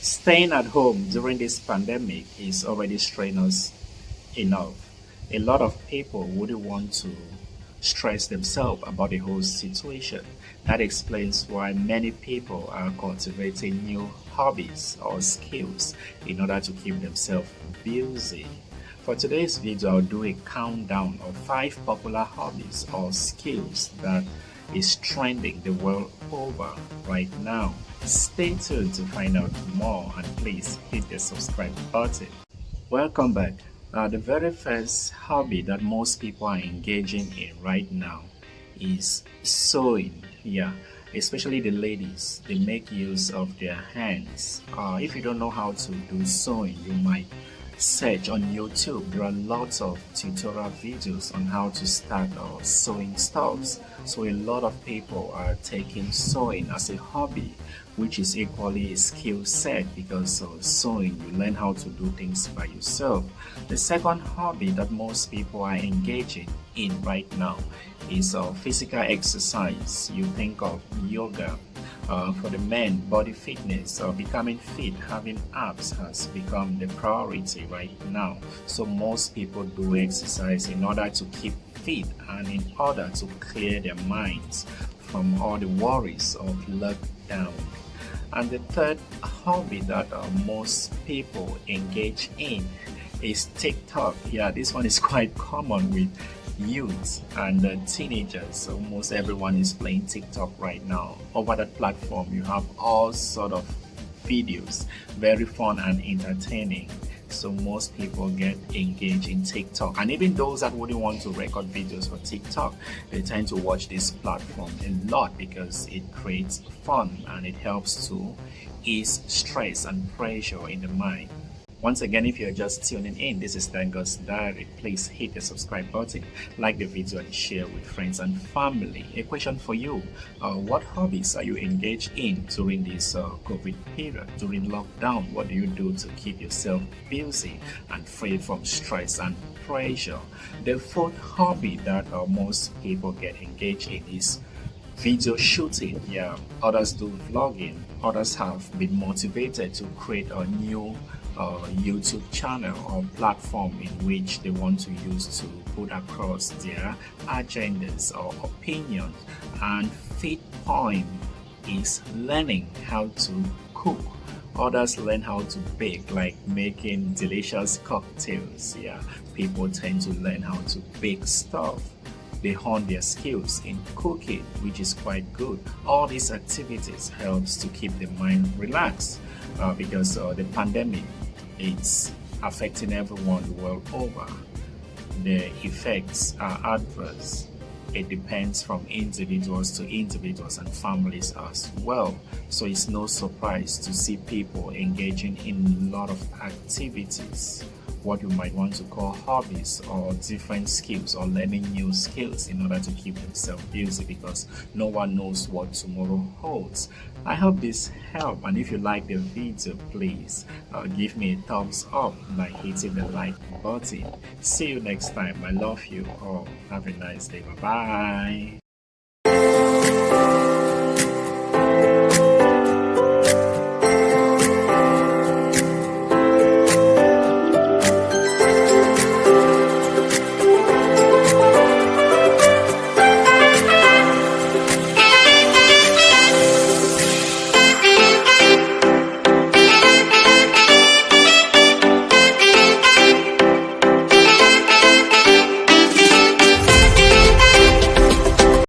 Staying at home during this pandemic is already strenuous enough. A lot of people wouldn't want to stress themselves about the whole situation. That explains why many people are cultivating new hobbies or skills in order to keep themselves busy. For today's video, I'll do a countdown of 5 popular hobbies or skills that is trending the world over right now. Stay tuned to find out more, and please hit the subscribe button. Welcome back. The very first hobby that most people are engaging in right now is sewing. Yeah, especially the ladies. They make use of their hands. If you don't know how to do sewing, you might search on YouTube. There are lots of tutorial videos on how to start sewing stuffs. So a lot of people are taking sewing as a hobby, which is equally a skill set, because sewing, you learn how to do things by yourself. The second hobby that most people are engaging in right now is physical exercise. You think of yoga. For the men, body fitness, becoming fit, having abs has become the priority right now. So most people do exercise in order to keep fit and in order to clear their minds from all the worries of lockdown. And the third hobby that most people engage in is TikTok. Yeah, this one is quite common with youth and teenagers. Almost everyone is playing TikTok right now. Over that platform, you have all sort of videos, very fun and entertaining. So most people get engaged in TikTok, and even those that wouldn't want to record videos for TikTok, they tend to watch this platform a lot because it creates fun and it helps to ease stress and pressure in the mind. Once again, if you're just tuning in, this is NDANGOH'S Diary. Please hit the subscribe button, like the video, and share with friends and family. A question for you: what hobbies are you engaged in during this COVID period, during lockdown? What do you do to keep yourself busy and free from stress and pressure? The fourth hobby that most people get engaged in is video shooting. Yeah, others do vlogging. Others have been motivated to create a new YouTube channel or platform in which they want to use to put across their agendas or opinions. And fifth point is learning how to cook. Others learn how to bake, like making delicious cocktails. Yeah, people tend to learn how to bake stuff. They hone their skills in cooking, which is quite good. All these activities helps to keep the mind relaxed because the pandemic, it's affecting everyone the world over. The effects are adverse. It depends from individuals to individuals and families as well. So it's no surprise to see people engaging in a lot of activities, what you might want to call hobbies or different skills, or learning new skills in order to keep themselves busy, because no one knows what tomorrow holds. I hope this helped, and if you like the video, please give me a thumbs up by hitting the like button. See you next time. I love you all. Have a nice day. Bye bye.